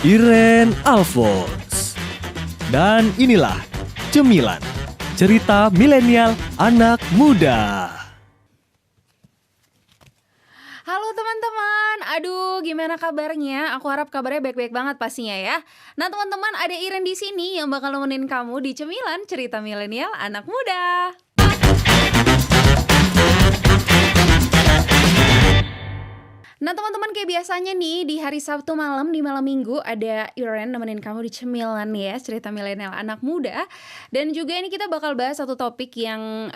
Iren Alphonse. Dan inilah Cemilan, cerita milenial anak muda. Halo teman-teman, aduh gimana kabarnya? Aku harap kabarnya baik-baik banget pastinya ya. Nah teman-teman, ada Iren di sini yang bakal nemenin kamu di Cemilan, cerita milenial anak muda. Nah teman-teman, kayak biasanya nih di hari Sabtu malam, di malam minggu ada Iren nemenin kamu di Cemilan ya, cerita milenial anak muda. Dan juga ini kita bakal bahas satu topik yang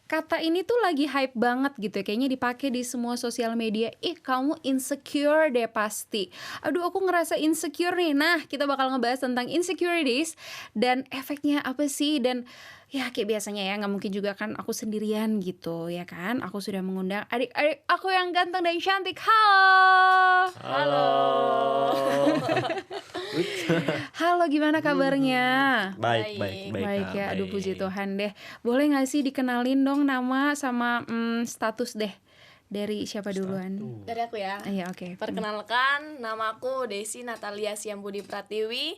kata ini tuh lagi hype banget gitu ya. Kayaknya dipakai di semua sosial media. Kamu insecure deh pasti. Aduh aku ngerasa insecure nih. Nah kita bakal ngebahas tentang insecurities dan efeknya apa sih. Dan ya kayak biasanya ya, gak mungkin juga kan aku sendirian gitu ya kan. Aku sudah mengundang adik-adik aku yang ganteng dan cantik. Halo. Halo. Halo, gimana kabarnya? Baik Ya, aduh puji Tuhan deh. Boleh gak sih dikenalin dong nama sama status deh. Dari siapa duluan? Dari aku ya. Iya, oke. Perkenalkan, nama aku Desi Natalia Siambudi Pratiwi.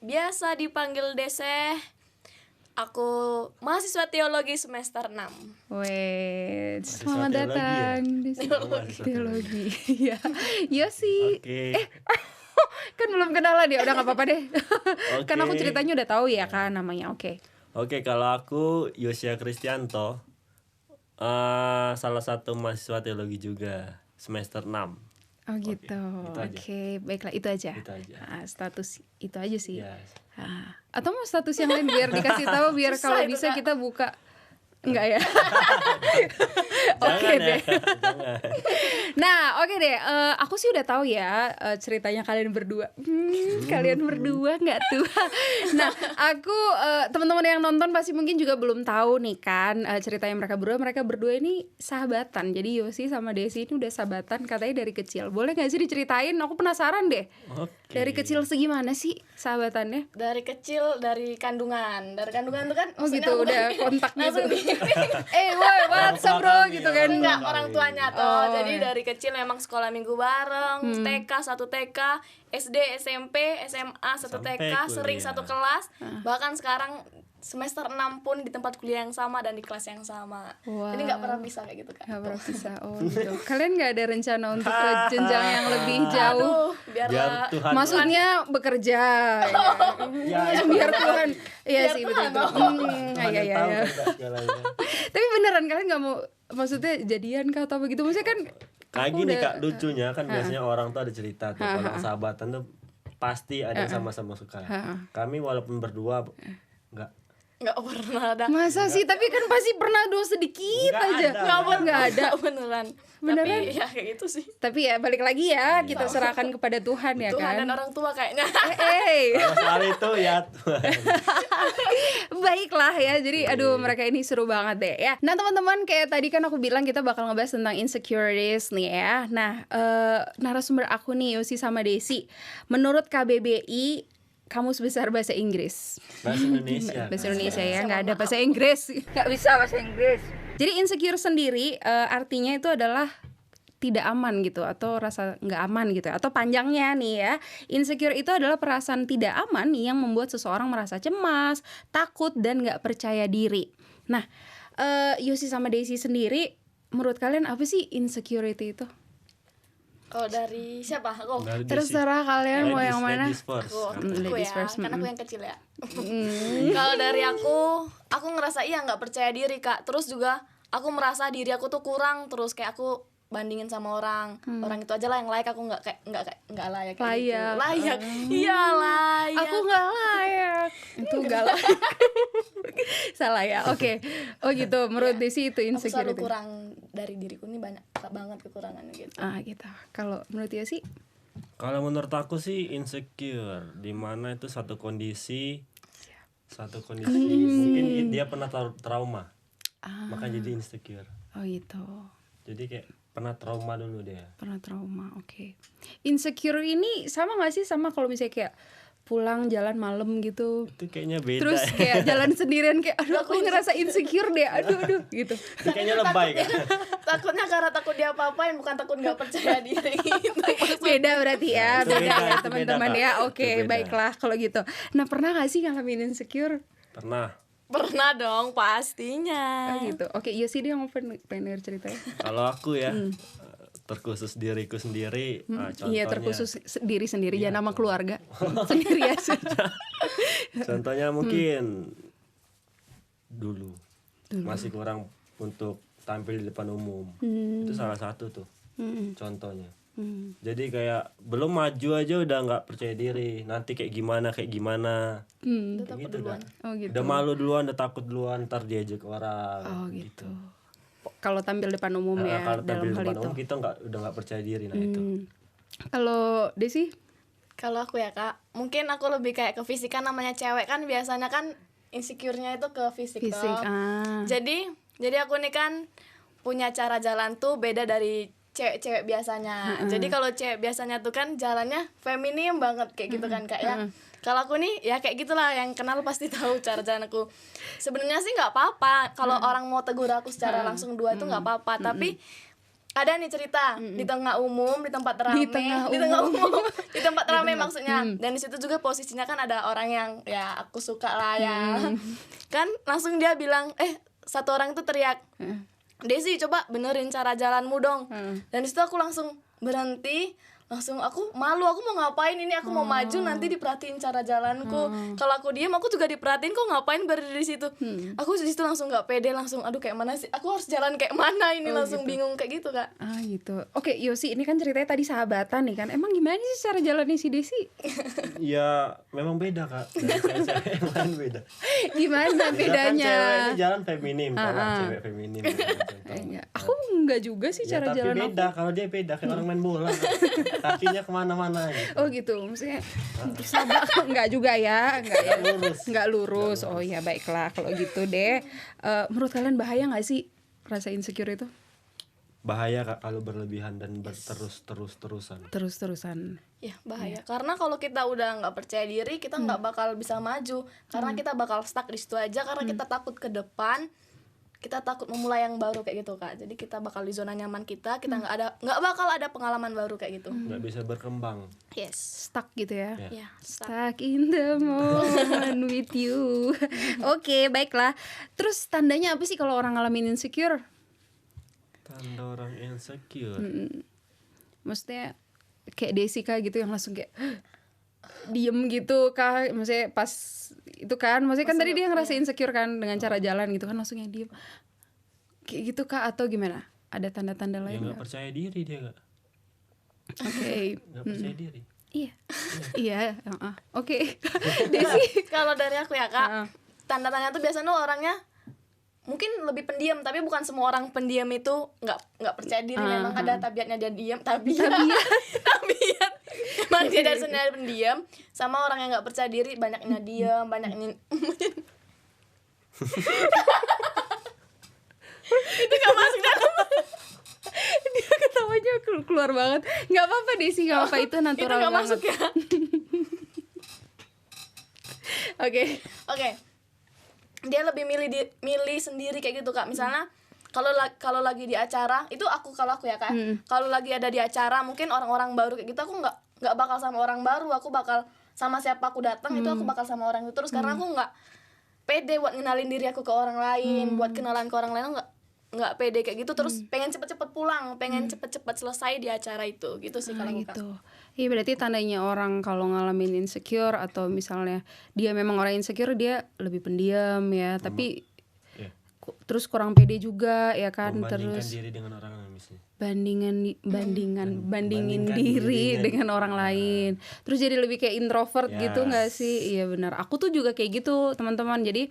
Biasa dipanggil Deseh. Aku mahasiswa teologi semester 6. Wait, Mahasiswa selamat teologi datang ya? di Mahasiswa teologi. Iya. Iya sih. Oke. Kan belum kenalan ya, udah gak apa-apa deh. Kan aku Oke. ceritanya udah tahu ya kan namanya. Oke. Oke, kalau aku Yosia Kristianto, salah satu mahasiswa teologi juga semester 6. Oh gitu. itu aja. Oke, baiklah itu aja. Itu aja. Status itu aja sih. Ya. Atau mau status yang lain biar dikasih tahu biar Susah kalau itu, bisa Kak. kita buka. Enggak ya. Oke Jangan deh. ya, jangan. Nah, oke deh. Aku sih udah tahu ya ceritanya kalian berdua. Kalian berdua nggak tuh? Nah, aku teman-teman yang nonton pasti mungkin juga belum tahu nih kan ceritanya mereka berdua. Mereka berdua ini sahabatan. Jadi Yosi sama Desi ini udah sahabatan katanya dari kecil. Boleh nggak sih diceritain? Aku penasaran deh. Oke. Dari kecil segimana sih sahabatannya? Dari kecil, dari kandungan. Dari kandungan tuh kan Oh maksudnya gitu, bukan udah kontak langsung gitu. di- Woi, what's up bro? kami, Gitu kan. Enggak, orang tuanya tuh. Oh, Jadi iya. dari kecil memang sekolah minggu bareng, TK, satu TK, SD, SMP, SMA, satu Sampai TK, sering kuliah. satu kelas. Bahkan sekarang semester 6 pun di tempat kuliah yang sama dan di kelas yang sama. Wow. Jadi nggak pernah bisa kayak gitu kan. Gak pernah bisa. Oh gitu. Kalian gak ada rencana untuk ke jenjang yang lebih jauh? Aduh, Biar biarlah Tuhan. Maksudnya bekerja Ya, biar Tuhan. Iya Biar sih Tuhan, betul. Tuhan Iya yang iya tahu iya. kan segalanya. Tapi beneran kalian gak mau, maksudnya jadian kah atau begitu? Maksudnya kan Kayak aku gini udah- Kak, lucunya kan biasanya orang tuh ada cerita tuh kalau sahabatan tuh pasti ada yang sama-sama suka. Kami walaupun berdua enggak nggak pernah ada. Masa sih? Tapi kan pasti pernah doa sedikit Nggak aja. ada. Nggak ada. Beneran. Beneran? Tapi ya kayak gitu sih. Tapi ya balik lagi ya, kita serahkan kepada Tuhan ya Tuhan kan. dan orang tua kayaknya. Kalau soal itu ya Tuhan. Baiklah ya, jadi aduh mereka ini seru banget deh ya. Nah teman-teman, kayak tadi kan aku bilang kita bakal ngebahas tentang insecurities nih ya. Nah narasumber aku nih Yosi sama Desi. Menurut KBBI kamus besar bahasa Inggris. Bahasa Indonesia. Bahasa Indonesia ya, nggak ada bahasa Inggris. Nggak bisa bahasa Inggris. Jadi insecure sendiri artinya itu adalah tidak aman gitu, atau rasa nggak aman gitu, atau panjangnya nih ya, insecure itu adalah perasaan tidak aman yang membuat seseorang merasa cemas, takut, dan nggak percaya diri. Nah, Yosi sama Daisy sendiri, menurut kalian apa sih insecurity itu? Kalau dari siapa? Aku. Dari Terserah kalian mau yang mana. Ladies first. Aku Ladies ya, first, kan aku yang kecil ya. Kalau dari aku ngerasa nggak percaya diri Kak. Terus juga aku merasa diri aku tuh kurang, terus kayak aku bandingin sama orang itu aja lah yang layak, aku nggak layak kayak Layak. gitu. Layak iya layak Aku nggak layak. Itu nggak layak. Salah ya. Oke. Oh gitu. Menurut Desi itu aku selalu insecurity. kurang dari diriku, ini banyak banget kekurangannya gitu. Gitu. Kalau menurut Yosi? Kalau menurut aku sih insecure, di mana itu satu kondisi mungkin dia pernah trauma, makanya jadi insecure. Oh gitu. Jadi kayak pernah trauma dulu dia. Pernah trauma. Oke. Insecure ini sama nggak sih sama kalau misalnya kayak pulang jalan malam gitu. Itu kayaknya beda. Terus kayak jalan sendirian kayak aduh aku ngerasa insecure deh. Aduh gitu. Itu kayaknya lebay kan. Takutnya karena takut dia apa-apain, bukan takut nggak percaya diri gitu. Beda berarti ya. Itu Beda beda, ya itu teman-teman beda, ya. Kak. Oke, Itu beda. baiklah kalau gitu. Nah, pernah gak sih ngalamin insecure? Pernah. Pernah dong pastinya. Oh gitu. Oke, iya sih dia yang pengen denger ceritanya. Kalau aku ya terkhusus diriku sendiri, contohnya. Iya, terkhusus diri sendiri jangan nama keluarga. Sendiri aja. Contohnya mungkin dulu masih kurang untuk tampil di depan umum. Itu salah satu tuh contohnya. Jadi kayak belum maju aja udah nggak percaya diri. Nanti kayak gimana kayak gitu dah. Oh gitu. Udah malu duluan, udah takut duluan, ntar diajak orang. Oh gitu. Kalau tampil depan umum Nah, ya kalau dalam tampil hal depan itu. umum kita udah nggak percaya diri. Nah itu. Kalau Desi? Kalau aku ya kak, mungkin aku lebih kayak ke fisik, kan namanya cewek kan biasanya kan insecure-nya itu ke fisik, Fisik. toh. Ah. Jadi aku nih kan punya cara jalan tuh beda dari cewek-cewek biasanya. Jadi kalau cewek biasanya tuh kan jalannya feminim banget kayak gitu kan kak ya. Kalau aku nih ya kayak gitulah, yang kenal pasti tahu cara jalan aku. Sebenarnya sih nggak apa-apa kalau orang mau tegur aku secara langsung dua itu nggak apa-apa, tapi ada nih cerita di tengah umum, di tempat ramai, di tempat ramai maksudnya. Dan di situ juga posisinya kan ada orang yang ya aku suka lah ya. Kan langsung dia bilang, satu orang itu teriak, Desi coba benerin cara jalanmu dong. Dan di situ aku langsung berhenti, langsung aku malu, aku mau ngapain ini, aku mau maju nanti diperhatiin cara jalanku. Kalau aku diem aku juga diperhatiin, kok ngapain berdiri di situ. Aku di situ langsung nggak pede, langsung aduh kayak mana sih, aku harus jalan kayak mana ini, langsung bingung kayak gitu kak. Ah gitu. Oke, Yosi, ini kan ceritanya tadi sahabatan nih kan. Emang gimana sih cara jalannya si Desi? Ya memang beda kak. Dari cewek yang lain beda. Gimana bedanya? Kan cewek ini jalan feminim, kalau cewek feminim. Enggak. Aku enggak juga sih Ya, cara tapi jalan beda, kalau dia beda kayak orang main bola. Kakinya kemana-mana gitu. Oh gitu, maksudnya sabar enggak juga ya, enggak ya, enggak lurus. Oh ya baiklah kalau gitu deh. Menurut kalian bahaya nggak sih rasa insecure itu? Bahaya kak kalau berlebihan dan terus-terusan. Terus-terusan. Ya bahaya, karena kalau kita udah nggak percaya diri, kita nggak bakal bisa maju, karena kita bakal stuck di situ aja, karena kita takut ke depan, kita takut memulai yang baru kayak gitu kak. Jadi kita bakal di zona nyaman kita nggak bakal ada pengalaman baru kayak gitu. Nggak bisa berkembang. Yes. Stuck gitu ya. Ya, stuck. Stuck in the moment with you. Oke, baiklah. Terus tandanya apa sih kalau orang ngalamin insecure? Tanda orang insecure. Maksudnya kayak Desika gitu yang langsung kayak diem gitu kah, maksudnya pas itu kan, maksudnya kan tadi dia ngerasa insecure kan dengan cara jalan gitu kan, langsung yang diem kayak gitu kah, atau gimana? Ada tanda-tanda Ya lain nggak nggak? percaya diri dia kak. Oke. Nggak percaya diri. Iya. Iya, oke. Desi. Kalau dari aku ya kak, tanda-tanda tuh biasanya orangnya mungkin lebih pendiam, tapi bukan semua orang pendiam itu nggak percaya diri. Memang ada tabiatnya dia diam, tabiat. Emang dia dari sendiri pendiam, sama orang yang nggak percaya diri banyaknya diam, banyaknya itu nggak masuk dalam. Dia ketawanya keluar banget. Nggak apa-apa Desi, nggak apa-apa, itu Itu natural nggak banget. masuk ya. Oke. Dia lebih milih sendiri kayak gitu kak. Misalnya kalau lagi di acara itu kalau aku ya kak, kalau lagi ada di acara mungkin orang-orang baru kayak gitu, aku nggak bakal sama orang baru, aku bakal sama siapa aku datang itu aku bakal sama orang itu terus, karena aku nggak pede buat ngenalin diri aku ke orang lain, buat kenalan ke orang lain, nggak pede kayak gitu. Terus pengen cepet-cepet pulang, pengen cepet-cepet selesai di acara itu gitu sih kalau aku, Kak. Gitu. Iya, berarti tandanya orang kalau ngalamin insecure atau misalnya dia memang orang insecure, dia lebih pendiam ya, tapi terus kurang pede juga ya kan, Membandingkan terus diri dengan orang lain misalnya. bandingin diri dengan orang lain, terus jadi lebih kayak introvert gitu nggak sih? Iya benar, aku tuh juga kayak gitu teman-teman. Jadi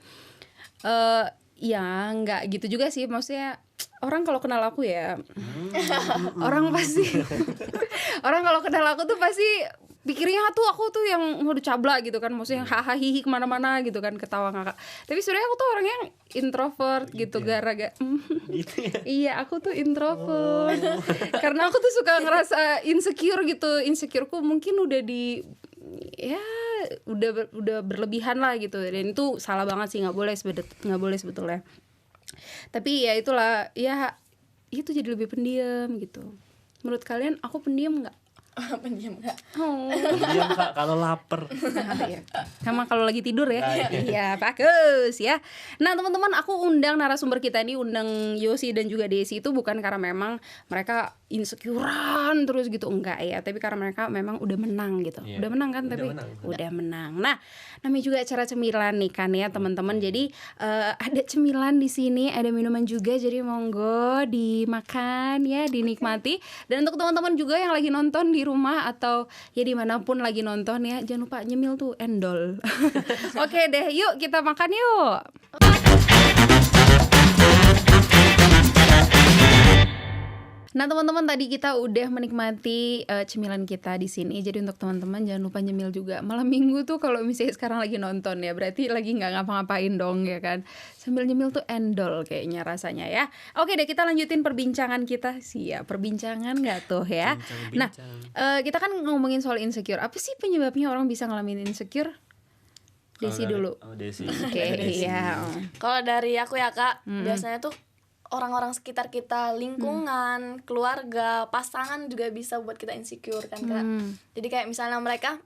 ya nggak gitu juga sih, maksudnya orang kalau kenal aku ya orang kalau kenal aku tuh pasti pikirnya tuh aku tuh yang mau cabla gitu kan, maksudnya hahaha hihi kemana-mana gitu kan, ketawa ngakak. Tapi sebenarnya aku tuh orang yang introvert gitu, gara-gara Gitu ya. iya aku tuh introvert karena aku tuh suka ngerasa insecure gitu. Insecureku mungkin udah udah berlebihan lah gitu, dan itu salah banget sih, nggak boleh sebetulnya. Tapi ya itulah, ya itu jadi lebih pendiam gitu. Menurut kalian aku pendiam nggak? Pendiam nggak? Oh. Diam Kak kalau lapar. Iya. Sama kalau lagi tidur ya. Nah, Iya, bagus ya. Nah, teman-teman, aku undang narasumber kita ini, undang Yosi dan juga Desi itu bukan karena memang mereka insecurean terus gitu, enggak ya, tapi karena mereka memang udah menang gitu. Iya. Udah menang kan, Udah tapi menang. udah menang. Nah, namanya juga acara cemilan nih kan ya, teman-teman. Jadi ada cemilan di sini, ada minuman juga, jadi monggo dimakan ya, dinikmati. Dan untuk teman-teman juga yang lagi nonton di rumah atau ya dimanapun lagi nonton ya, jangan lupa nyemil tuh endol. Oke deh, yuk kita makan yuk. Nah, teman-teman, tadi kita udah menikmati cemilan kita di sini. Jadi untuk teman-teman jangan lupa nyemil juga. Malam minggu tuh kalau misalnya sekarang lagi nonton ya, berarti lagi nggak ngapa-ngapain dong ya kan. Sambil nyemil tuh endol kayaknya rasanya ya. Oke deh, kita lanjutin perbincangan kita. Siap, perbincangan nggak tuh ya. Nah, kita kan ngomongin soal insecure. Apa sih penyebabnya orang bisa ngalamin insecure? Desi dulu. Oh, Desi. Oke, iya. Kalau dari aku ya Kak, biasanya tuh orang-orang sekitar kita, lingkungan, keluarga, pasangan juga bisa buat kita insecure kan Kak. Jadi kayak misalnya mereka,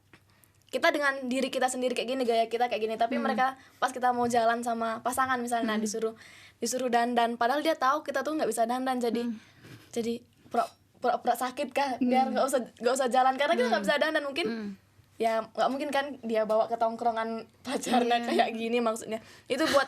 kita dengan diri kita sendiri kayak gini, gaya kita kayak gini, tapi mereka pas kita mau jalan sama pasangan misalnya disuruh dandan, padahal dia tahu kita tuh nggak bisa dandan, jadi pura-pura sakit Kak, biar nggak usah jalan karena kita nggak bisa dandan. Mungkin ya nggak mungkin kan dia bawa ke tongkrongan pacarnya kayak gini, maksudnya itu buat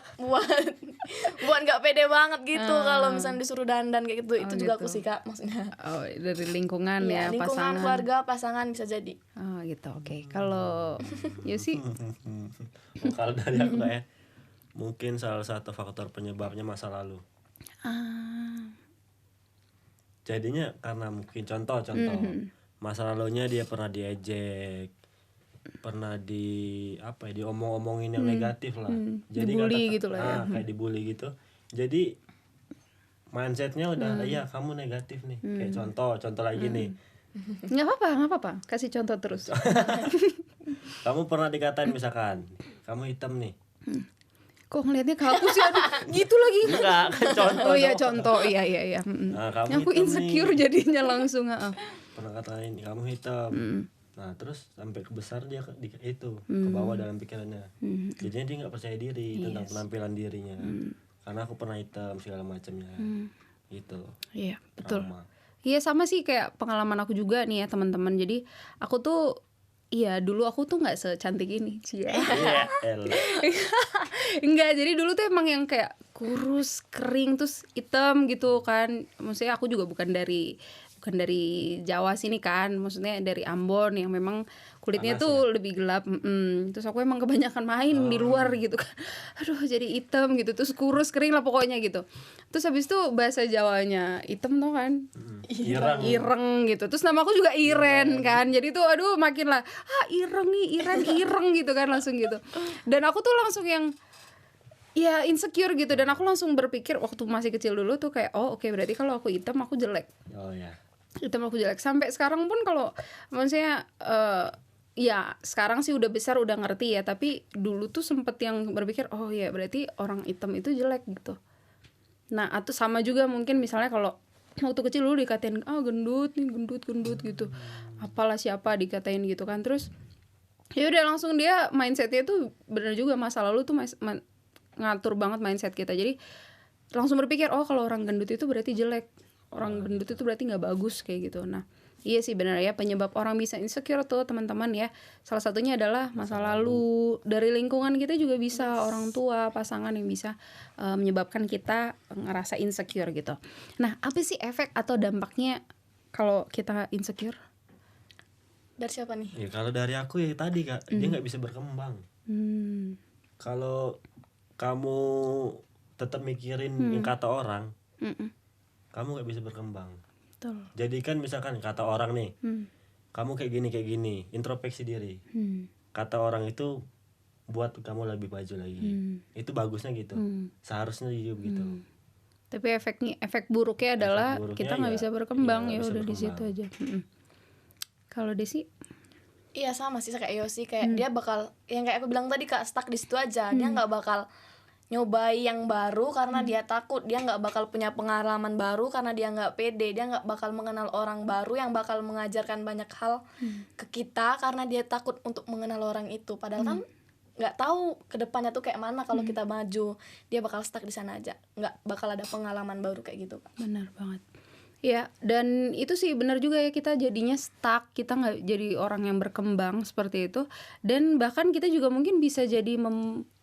nggak pede banget gitu kalau misalnya disuruh dandan kayak gitu. Itu juga gitu. aku sih Kak, maksudnya Oh, dari lingkungan ya, lingkungan, pasangan. keluarga, pasangan bisa jadi. Oh gitu, oke. Kalau Yosi, Kalau dari aku Kak ya, mungkin salah satu faktor penyebabnya masa lalu. Jadinya karena mungkin contoh masa lalunya dia pernah diejek, pernah diomong-omongin yang negatif lah. Jadi dibully gitu lah ya. kayak dibully gitu. Jadi mindsetnya udah iya kamu negatif nih. Kayak contoh lagi nih. nggak apa-apa, kasih contoh terus. Kamu pernah dikatain misalkan kamu hitam nih. Kok ngelihatnya ke aku sih, aduh, gitu lagi. Enggak, kan contoh. Oh iya, dong. contoh, iya. Nah, kamu Aku hitam insecure nih. jadinya langsung. Pernah katain kamu hitam. Nah terus sampai kebesar dia ke bawah dalam pikirannya. Jadinya dia nggak percaya diri tentang penampilan dirinya. Karena aku pernah hitam segala macamnya. Gitu. Iya, betul. Trauma. Iya, sama sih kayak pengalaman aku juga nih ya, teman-teman. Jadi aku tuh, iya dulu aku tuh nggak secantik ini, Cia. Iya, elah. Enggak, jadi dulu tuh emang yang kayak kurus, kering, terus hitam gitu kan. Maksudnya aku juga bukan dari Jawa sini kan, maksudnya dari Ambon yang memang kulitnya Panas tuh lebih gelap. Terus aku emang kebanyakan main di luar gitu kan. Aduh, jadi hitam gitu, terus kurus, kering lah pokoknya gitu. Terus habis itu bahasa Jawanya hitam tuh kan, ireng gitu. Terus nama aku juga Iren kan, jadi tuh aduh makin lah ireng nih, ireng gitu kan, langsung gitu. Dan aku tuh langsung yang ya insecure gitu, dan aku langsung berpikir waktu masih kecil dulu tuh kayak oke, berarti kalau aku hitam aku jelek. Oh ya. Hitam aku jelek. Sampai sekarang pun kalau maksudnya ya sekarang sih udah besar, udah ngerti ya, tapi dulu tuh sempet yang berpikir oh ya berarti orang hitam itu jelek gitu. Nah, atau sama juga mungkin misalnya kalau waktu kecil dulu dikatain gendut nih, gendut gitu, apalah siapa dikatain gitu kan. Terus ya udah langsung dia mindsetnya tuh bener juga, masa lalu tuh ngatur banget mindset kita. Jadi langsung berpikir kalau orang gendut itu berarti jelek, orang gendut itu berarti nggak bagus kayak gitu. Nah iya sih benar ya, penyebab orang bisa insecure tuh teman-teman ya, salah satunya adalah masa lalu. Dari lingkungan kita juga bisa, orang tua, pasangan yang bisa menyebabkan kita ngerasa insecure gitu. Nah, apa sih efek atau dampaknya kalau kita insecure? Dari siapa nih? Ya kalau dari aku ya tadi Kak, dia nggak bisa berkembang. Kalau kamu tetap mikirin yang kata orang, kamu nggak bisa berkembang. Betul. Jadi kan misalkan kata orang nih, kamu kayak gini, introspeksi diri. Kata orang itu buat kamu lebih maju lagi. Itu bagusnya gitu. Seharusnya juga begitu. Tapi efek buruknya adalah buruknya kita nggak ya, bisa berkembang, iya, ya nggak bisa udah di situ berkembang. aja. Kalau Desi? Iya sama sih kayak Yosi, kayak dia bakal yang kayak aku bilang tadi Kak, stuck di situ aja. Dia nggak bakal nyobai yang baru karena dia takut, dia nggak bakal punya pengalaman baru karena dia nggak pede, dia nggak bakal mengenal orang baru yang bakal mengajarkan banyak hal ke kita karena dia takut untuk mengenal orang itu. Padahal kan nggak tahu kedepannya tuh kayak mana kalau kita maju. Dia bakal stuck di sana aja, nggak bakal ada pengalaman baru kayak gitu Kak. Benar banget. Ya, dan itu sih benar juga ya, kita jadinya stuck, kita nggak jadi orang yang berkembang seperti itu. Dan bahkan kita juga mungkin bisa jadi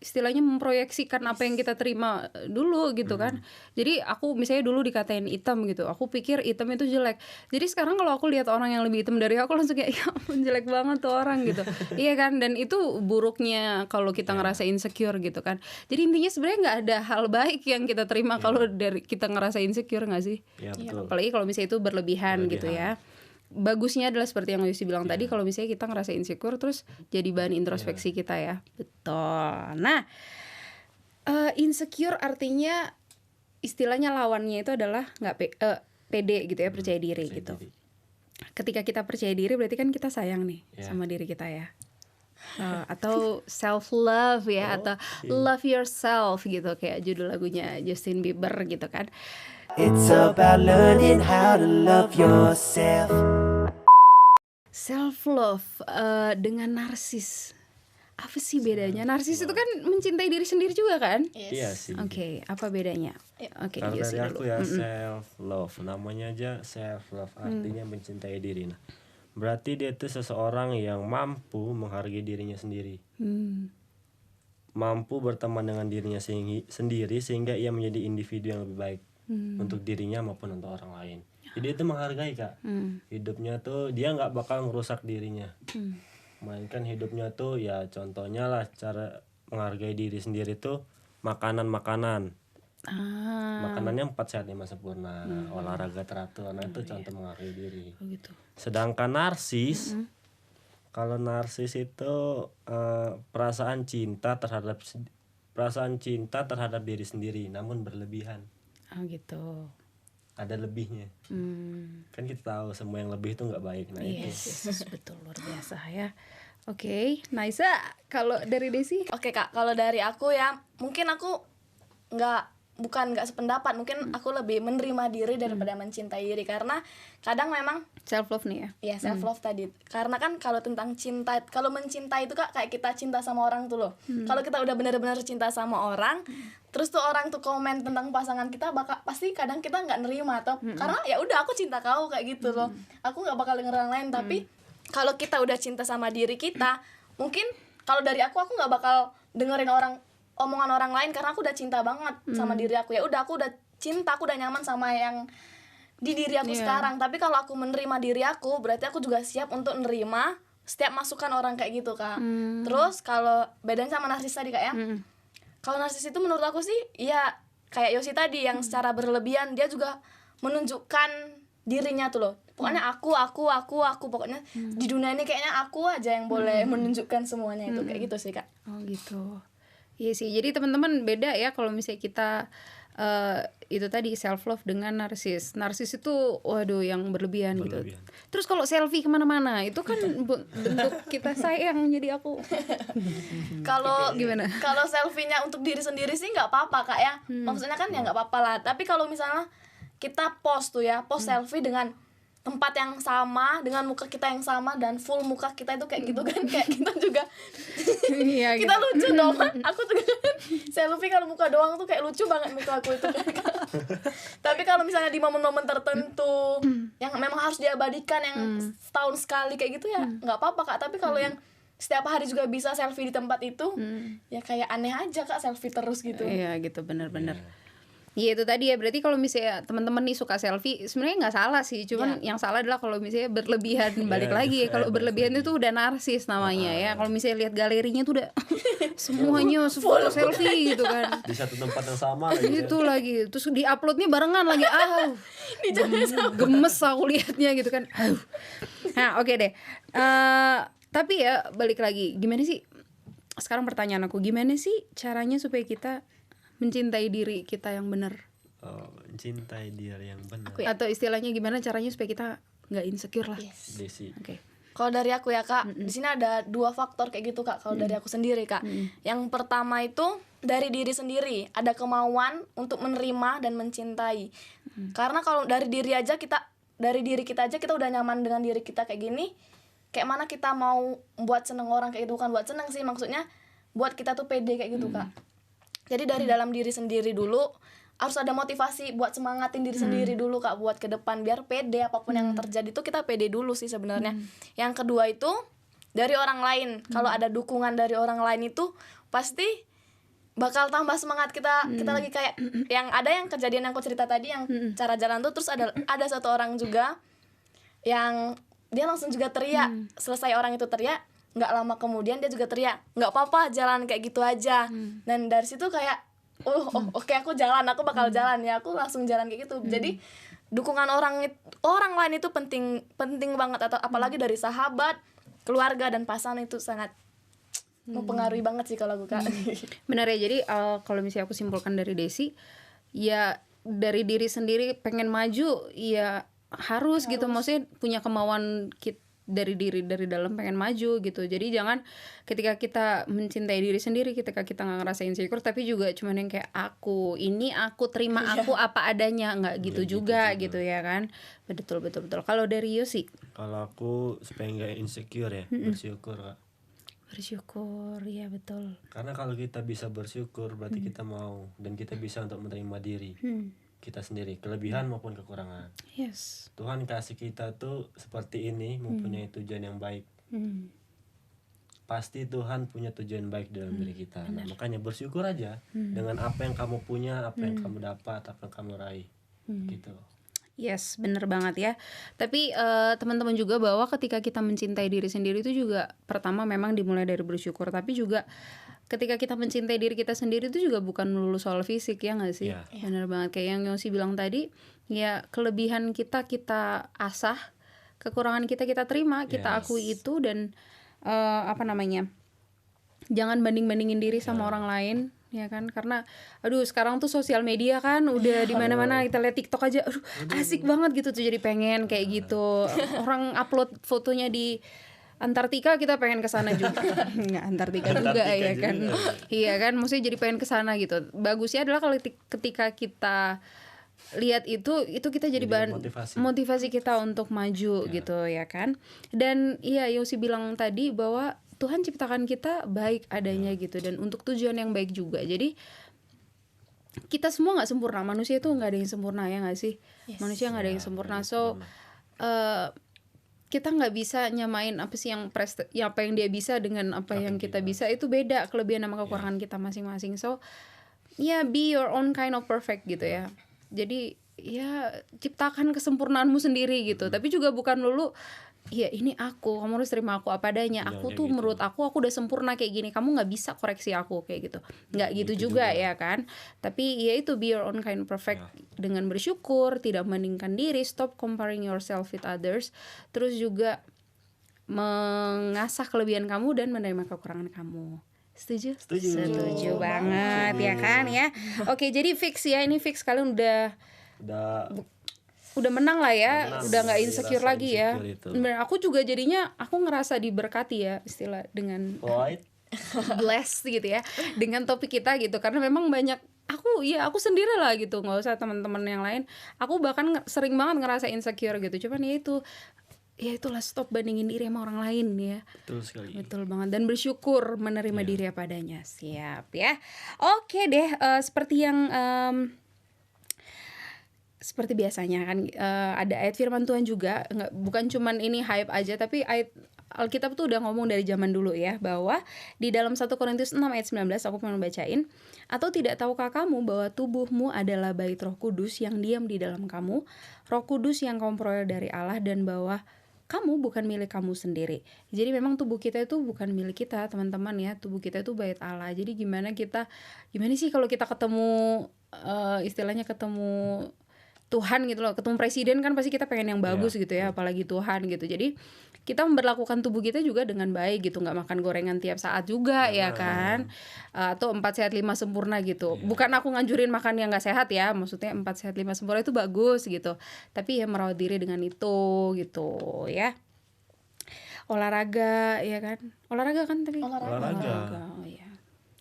istilahnya memproyeksikan apa yang kita terima dulu gitu kan. Jadi aku misalnya dulu dikatain hitam gitu, aku pikir hitam itu jelek. Jadi sekarang kalau aku lihat orang yang lebih hitam dari aku langsung kayak ya ampun jelek banget tuh orang gitu. Iya kan, dan itu buruknya kalau kita ngerasa insecure gitu kan. Jadi intinya sebenarnya nggak ada hal baik yang kita terima kalau dari kita ngerasa insecure, nggak sih? Ya, betul. Apalagi kalau misalnya itu berlebihan gitu ya. Bagusnya adalah seperti yang Yusi bilang tadi, kalau misalnya kita ngerasa insecure terus jadi bahan introspeksi kita ya. Betul. Nah, insecure artinya istilahnya lawannya itu adalah nggak pede gitu ya, percaya diri gitu. Ketika kita percaya diri berarti kan kita sayang nih sama diri kita ya. Atau self love ya, atau love yourself gitu kayak judul lagunya Justin Bieber gitu kan. It's about learning how to love yourself. Self love dengan narsis, apa sih bedanya? Narsis itu kan mencintai diri sendiri juga kan? Iya sih. Oke, apa bedanya? Oke, Kalau Yosi dari aku dulu. ya self love, namanya aja self love, artinya mencintai diri. Nah, berarti dia itu seseorang yang mampu menghargai dirinya sendiri, mampu berteman dengan dirinya sendiri sehingga ia menjadi individu yang lebih baik untuk dirinya maupun untuk orang lain. Jadi itu menghargai Kak. Hidupnya tuh dia nggak bakal ngerusak dirinya, melainkan hidupnya tuh ya contohnya lah cara menghargai diri sendiri tuh makanan-makanannya 4 sehat 5 sempurna, olahraga teratur. Nah itu contoh menghargai diri. Oh gitu. Sedangkan narsis, kalau narsis itu perasaan cinta terhadap diri sendiri namun berlebihan. Oh gitu. Ada lebihnya. Kan kita tahu semua yang lebih itu nggak baik. Nah itu. Yes, betul, luar biasa ya. Oke, Naisa, kalau dari Desi? Oke Kak, kalau dari aku ya mungkin aku bukan nggak sependapat, mungkin aku lebih menerima diri daripada mencintai diri, karena kadang memang Self love nih ya. ya self love tadi, karena kan kalau tentang cinta, kalau mencintai itu Kak kayak kita cinta sama orang tuh loh. Kalau kita udah benar-benar cinta sama orang, terus tuh orang tuh komen tentang pasangan kita, pasti kadang kita nggak nerima atau karena ya udah aku cinta kau kayak gitu loh, aku nggak bakal denger orang lain. Tapi kalau kita udah cinta sama diri kita, mungkin kalau dari aku nggak bakal dengerin omongan orang lain karena aku udah cinta banget sama diri aku. Ya udah aku udah cinta, aku udah nyaman sama yang di diri aku sekarang. Tapi kalau aku menerima diri aku, berarti aku juga siap untuk nerima setiap masukan orang kayak gitu Kak. Terus kalau bedanya sama narsis tadi Kak ya, kalau narsis itu menurut aku sih ya kayak Yosi tadi yang secara berlebihan, dia juga menunjukkan dirinya tuh loh. Pokoknya aku pokoknya di dunia ini kayaknya aku aja yang boleh menunjukkan semuanya itu kayak gitu sih Kak. Oh gitu. Iya sih, jadi teman-teman beda ya kalau misalnya kita itu tadi self love dengan narsis. Narsis itu waduh yang berlebihan gitu. Terus kalau selfie kemana-mana itu kan bentuk kita sayang, jadi aku. Kalau Gimana? Kalau selfie-nya untuk diri sendiri sih nggak apa-apa Kak ya. Maksudnya kan ya nggak apa-apa lah. Tapi kalau misalnya kita post selfie dengan tempat yang sama, dengan muka kita yang sama dan full muka kita itu kayak gitu kan, kayak kita juga Iya, kita lucu dong. Aku juga kan selfie kalau muka doang tuh kayak lucu banget muka aku itu kan. Tapi kalau misalnya di momen-momen tertentu yang memang harus diabadikan, yang setahun sekali kayak gitu ya nggak apa-apa Kak. Tapi kalau yang setiap hari juga bisa selfie di tempat itu, ya kayak aneh aja Kak, selfie terus gitu. Iya gitu, benar-benar. Iya itu tadi ya, berarti kalau misalnya teman-teman nih suka selfie, sebenarnya nggak salah sih, cuman yang salah adalah kalau misalnya berlebihan. Balik lagi ya, kalau berlebihan itu udah narsis namanya ya. Kalau misalnya lihat galerinya tuh udah semuanya full selfie gitu kan. Di satu tempat yang sama lagi. Itu lagi, terus diuploadnya barengan lagi, gemes aku liatnya gitu kan. Nah oke deh, tapi ya balik lagi, gimana sih? Sekarang pertanyaan aku, gimana sih caranya supaya kita mencintai diri kita yang benar? Mencintai diri yang benar. Atau istilahnya gimana caranya supaya kita nggak insecure lah? Desi. Oke. Kalau dari aku ya Kak, di sini ada 2 faktor kayak gitu Kak. Kalau dari aku sendiri Kak, yang pertama itu dari diri sendiri, ada kemauan untuk menerima dan mencintai. Karena kalau dari diri kita aja kita udah nyaman dengan diri kita kayak gini, kayak mana kita mau buat seneng orang kayak gitu, bukan buat seneng sih, maksudnya buat kita tuh pede kayak gitu Kak. Jadi dari dalam diri sendiri dulu harus ada motivasi buat semangatin diri sendiri dulu Kak, buat ke depan biar pede apapun yang terjadi tuh kita pede dulu sih sebenarnya. Yang kedua itu dari orang lain. Kalau ada dukungan dari orang lain itu pasti bakal tambah semangat kita lagi kayak yang kejadian yang aku cerita tadi yang cara jalan tuh, terus ada satu orang juga yang dia langsung juga teriak. Selesai orang itu teriak, nggak lama kemudian dia juga teriak, nggak apa-apa jalan kayak gitu aja. Dan dari situ kayak oke, aku bakal jalan ya, aku langsung jalan kayak gitu. Jadi dukungan orang lain itu penting banget, atau apalagi dari sahabat, keluarga dan pasangan itu sangat mempengaruhi banget sih kalau aku Kak. Benar ya, jadi kalau misalnya aku simpulkan dari Desi, ya dari diri sendiri pengen maju ya harus gitu, maksudnya punya kemauan dari dalam pengen maju gitu. Jadi jangan ketika kita mencintai diri sendiri, ketika kita nggak ngerasa insecure, tapi juga cuman yang kayak aku terima aku apa adanya, nggak gitu juga gitu ya kan. Betul. Kalau dari Yosi? Kalau aku supaya nggak insecure ya, bersyukur Kak. Bersyukur, ya betul. Karena kalau kita bisa bersyukur berarti kita mau dan kita bisa untuk menerima diri kita sendiri, kelebihan maupun kekurangan. Yes. Tuhan kasih kita tuh seperti ini, mempunyai tujuan yang baik. Pasti Tuhan punya tujuan baik dalam diri kita. Nah, makanya bersyukur aja dengan apa yang kamu punya, apa yang kamu dapat, apa yang kamu raih. Gitu. Yes, bener banget ya. Tapi teman-teman juga bahwa ketika kita mencintai diri sendiri itu juga pertama memang dimulai dari bersyukur, tapi juga ketika kita mencintai diri kita sendiri itu juga bukan melulu soal fisik, ya nggak sih? Bener banget kayak yang Yosi bilang tadi, ya kelebihan kita asah, kekurangan kita terima, kita akui itu, dan jangan banding-bandingin diri sama orang lain, ya kan? Karena sekarang tuh sosial media kan udah di mana-mana, kita lihat TikTok aja asik banget gitu tuh, jadi pengen kayak gitu. Orang upload fotonya di Antartika, kita pengen ke sana juga. Nggak Antartika juga ya kan. Iya kan, maksudnya jadi pengen ke sana gitu. Bagusnya adalah kalau ketika kita lihat itu kita jadi bahan motivasi kita untuk maju gitu ya kan. Dan iya, Yosi bilang tadi bahwa Tuhan ciptakan kita baik adanya gitu, dan untuk tujuan yang baik juga. Jadi kita semua nggak sempurna, manusia itu nggak ada yang sempurna, ya nggak sih? Manusia nggak ada yang sempurna. So kita nggak bisa nyamain apa sih apa yang dia bisa dengan apa yang kita bisa. Itu beda, kelebihan sama kekurangan kita masing-masing. So be your own kind of perfect gitu ya. Jadi ciptakan kesempurnaanmu sendiri gitu. Tapi juga bukan dulu ini kamu harus terima aku apa adanya. Aku tuh gitu. Menurut aku udah sempurna kayak gini, kamu nggak bisa koreksi aku kayak gitu. Nggak gitu juga ya kan. Tapi itu be your own kind of perfect. Dengan bersyukur, tidak membandingkan diri, stop comparing yourself with others. Terus juga mengasah kelebihan kamu dan menerima kekurangan kamu. Setuju banget ya kan ya. Oke, jadi fix ya, ini fix, kalian udah menang lah ya, udah nggak insecure lagi ya. Bener, aku juga jadinya aku ngerasa diberkati ya, istilah dengan blessed gitu ya dengan topik kita gitu, karena memang banyak aku sendiri lah gitu, nggak usah teman-teman yang lain. Aku bahkan sering banget ngerasa insecure gitu, cuman itulah, stop bandingin diri sama orang lain ya. Betul sekali. Betul banget, dan bersyukur menerima diri apa adanya. Siap ya. Oke deh, seperti yang seperti biasanya kan ada ayat firman Tuhan juga, bukan cuman ini hype aja, tapi ayat Alkitab tuh udah ngomong dari zaman dulu ya, bahwa di dalam 1 Korintus 6 ayat 19, aku pengen bacain. Atau tidak tahukah kamu bahwa tubuhmu adalah bait Roh Kudus yang diam di dalam kamu, Roh Kudus yang kamu peroleh dari Allah, dan bahwa kamu bukan milik kamu sendiri. Jadi memang tubuh kita itu bukan milik kita, teman-teman ya. Tubuh kita itu bait Allah. Jadi gimana sih kalau kita ketemu istilahnya ketemu Tuhan gitu loh, ketemu presiden kan pasti kita pengen yang bagus gitu ya, apalagi Tuhan gitu. Jadi kita memperlakukan tubuh kita juga dengan baik gitu, nggak makan gorengan tiap saat juga ya kan, atau 4 sehat 5 sempurna gitu. Bukan aku nganjurin makan yang nggak sehat ya, maksudnya 4 sehat 5 sempurna itu bagus gitu, tapi ya merawat diri dengan itu gitu ya. olahraga ya kan? Olahraga kan tapi? Olahraga. Oh iya.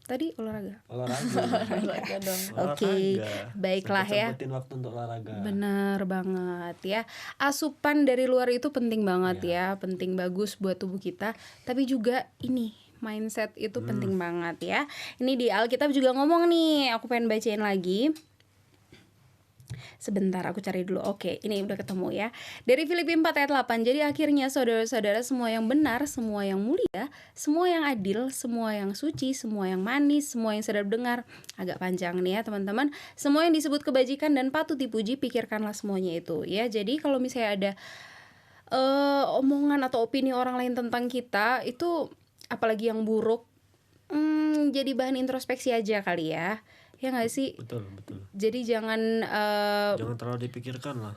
Tadi olahraga. Olahraga dong. Oke, baiklah ya. Sempetin waktu untuk olahraga. Bener banget ya. Asupan dari luar itu penting banget ya, penting bagus buat tubuh kita. Tapi juga ini mindset itu penting banget ya. Ini di Alkitab juga ngomong nih, aku pengen bacain lagi. Sebentar aku cari dulu. Oke, ini udah ketemu ya. Dari Filipi 4 ayat 8. Jadi akhirnya saudara-saudara, semua yang benar, semua yang mulia, semua yang adil, semua yang suci, semua yang manis, semua yang sedap dengar. Agak panjang nih ya teman-teman. Semua yang disebut kebajikan dan patut dipuji, pikirkanlah semuanya itu ya. Jadi kalau misalnya ada omongan atau opini orang lain tentang kita, itu apalagi yang buruk, jadi bahan introspeksi aja kali ya. Ya nggak sih? Betul. Jadi jangan terlalu dipikirkan lah.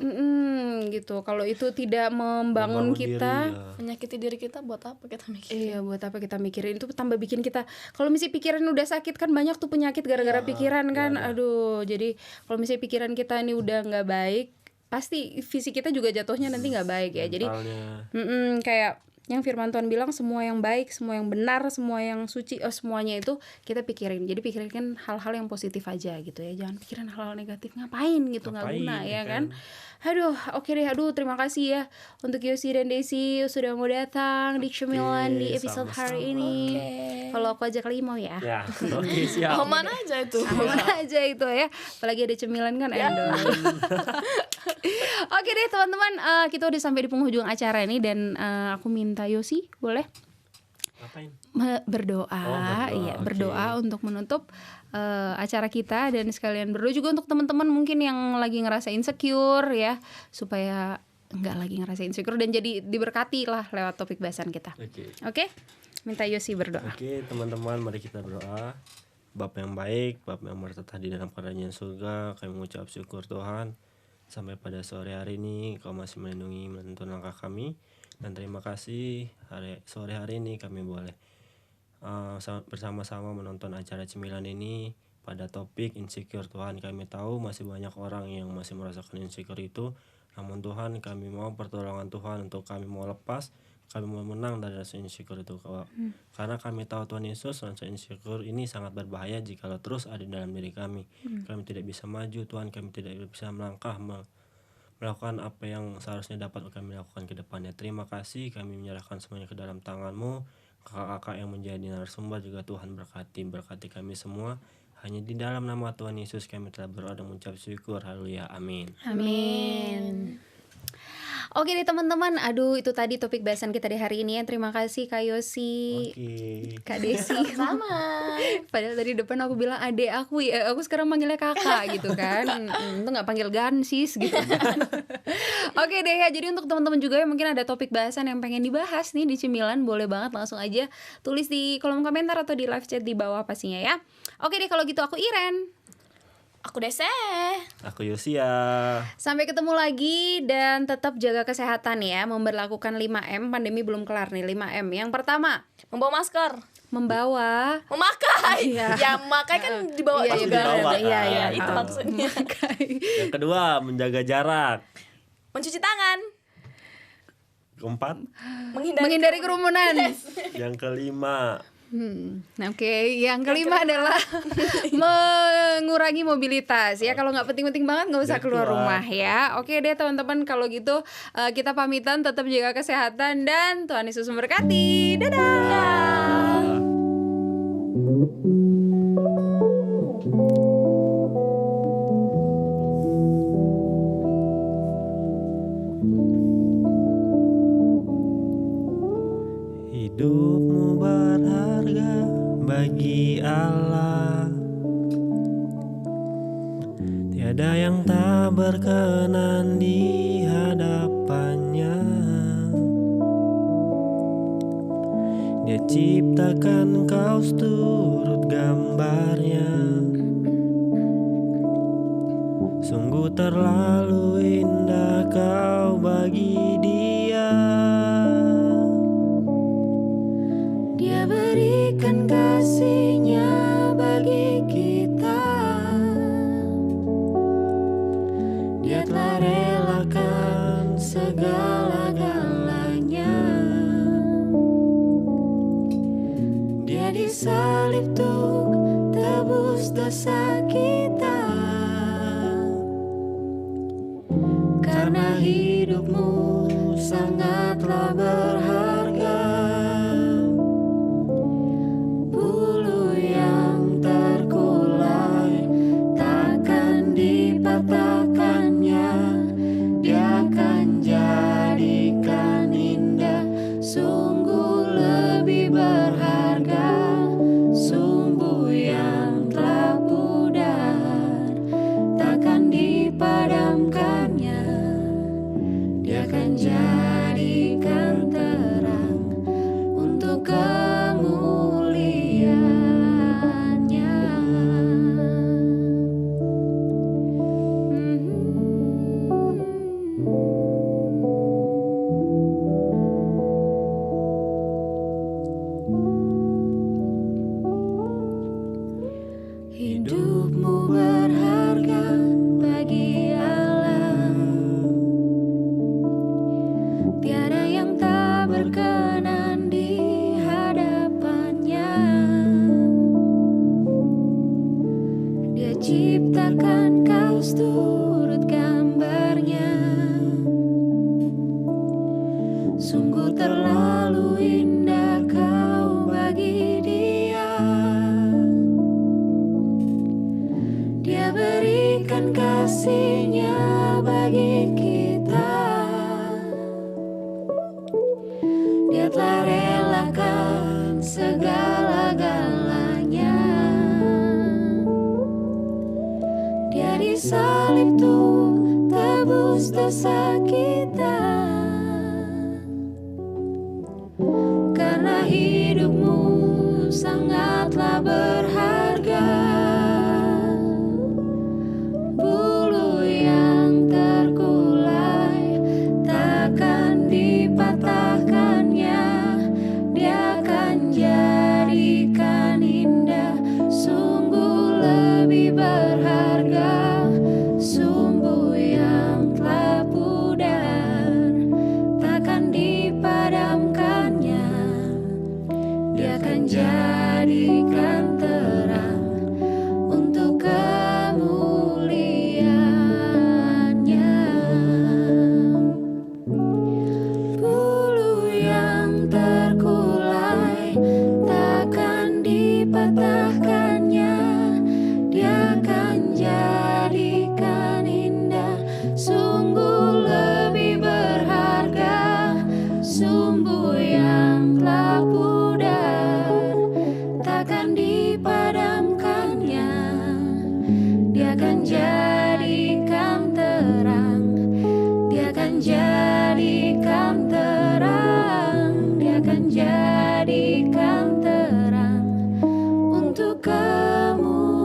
Gitu. Kalau itu tidak membangun kita, diri, ya. Menyakiti diri kita buat apa kita mikirin? iya buat apa kita mikirin, itu tambah bikin kita, kalau misalnya pikiran udah sakit kan banyak tuh penyakit gara-gara pikiran kan. Aduh, jadi kalau misalnya pikiran kita ini udah nggak baik, pasti fisik kita juga jatuhnya nanti nggak baik ya. Jadi kayak yang firman Tuhan bilang, semua yang baik, semua yang benar, semua yang suci, semuanya itu kita pikirin. Jadi pikirin hal-hal yang positif aja gitu ya. Jangan pikirin hal-hal negatif, ngapain gitu, nggak guna ya kan. Aduh, oke deh, terima kasih ya untuk Yosi dan Desi sudah mau datang di Cemilan di episode hari ini. Kalau aku ajak lagi mau ya. Ya, oke siap. Aman aja itu. Aman aja itu ya. Apalagi ada cemilan kan endorse. Oke deh teman-teman, kita udah sampai di penghujung acara ini dan aku minta Yosi boleh Ngapain? berdoa, iya oke. berdoa untuk menutup acara kita, dan sekalian berdoa juga untuk teman-teman mungkin yang lagi ngerasa insecure ya, supaya nggak lagi ngerasa insecure dan jadi diberkati lah lewat topik bahasan kita. Oke? Minta Yosi berdoa. Oke, teman-teman, mari kita berdoa. Bapa yang baik, Bapa yang bertata di dalam kerajaan surga, kami mengucap syukur Tuhan. Sampai pada sore hari ini Kau masih melindungi, menuntun langkah kami. Dan terima kasih sore hari ini kami boleh bersama-sama menonton acara Cemilan ini pada topik insecure. Tuhan, kami tahu masih banyak orang yang masih merasakan insecure itu. Namun Tuhan, kami mau pertolongan Tuhan untuk kami mau lepas, kami mau menang dari rasa insecure itu. Karena kami tahu Tuhan Yesus, rasa insecure ini sangat berbahaya jika terus ada dalam diri kami. Kami tidak bisa maju Tuhan, kami tidak bisa melangkah melakukan apa yang seharusnya dapat kami lakukan ke depannya. Terima kasih, kami menyerahkan semuanya ke dalam tangan-Mu. Kakak-kakak yang menjadi narasumber juga Tuhan berkati kami semua. Hanya di dalam nama Tuhan Yesus kami telah berdoa dan mengucap syukur. Haleluya, amin. Amin. Oke deh teman-teman, itu tadi topik bahasan kita di hari ini ya. Terima kasih Kak Yosi, Kak Desi. Sama. Padahal tadi depan aku bilang adek aku ya, aku sekarang manggilnya kakak gitu kan. Itu nggak panggil gansis gitu kan. Oke deh ya, jadi untuk teman-teman juga yang mungkin ada topik bahasan yang pengen dibahas nih di Cemilan, boleh banget langsung aja tulis di kolom komentar atau di live chat di bawah pastinya ya. Oke deh, kalau gitu aku Iren. Aku Dese. Aku Yosia. Sampai ketemu lagi dan tetap jaga kesehatan ya. Memberlakukan 5M, pandemi belum kelar nih. 5M. Yang pertama, Membawa masker. membawa. Memakai. Iya. Ya memakai kan dibawa Iya, juga. dibawa. Iya, itu Oh. maksudnya. Yang kedua, menjaga jarak. Mencuci tangan. Keempat, Menghindari kerumunan. yang kelima, Oke, yang kelima adalah mengurangi mobilitas ya. Kalau nggak penting-penting banget nggak usah keluar rumah ya. Oke deh teman-teman, kalau gitu kita pamitan, tetap jaga kesehatan dan Tuhan Yesus memberkati. Dadah. hidupmu berharga bagi Allah. Tiada yang tak berkenan di hadapannya. Dia ciptakan kau seturut gambarnya. Sungguh terlalu indah kau bagi Dia. Dia berikan kasih-Nya bagi kita. Dia telah relakan segala-galanya Dia disalib untuk tebus dosa kita. Karena hidupmu sangatlah berharga. Bulu yang terkulai takkan dipatahkannya. Dia akan jadikan indah, sungguh lebih berharga. Sumbu yang telah pudar takkan dipadamkannya. Dia akan jadikan terang untuk kemuliaannya. Hidupmu berharga bagi Allah. Tiada yang tak berkenan di hadapannya. Dia ciptakan kau seturut gambarnya. Sungguh terlalu indah kau bagi Dia. Dia berikan kasih-Nya bagi kita. Dia telah relakan segala-galanya. Dia disalib untuk tebus dosa kita. Karena hidupmu sangatlah berharga. Bulu yang terkulai takkan dipatahkannya. Dia akan jadikan indah, sungguh lebih berharga. Sumbu yang telah pudar takkan dipadamkannya. Dia akan jadikan terang untuk kemuliaannya. Bulu yang terkulai takkan dipatahkannya. Dia akan jadikan indah, sungguh lebih berharga. Sumbu yang telah pudar takkan dipadamkannya. Dia akan jadikan terang. Dia akan jadikan terang. Dia akan jadikan terang untuk kemuliaan.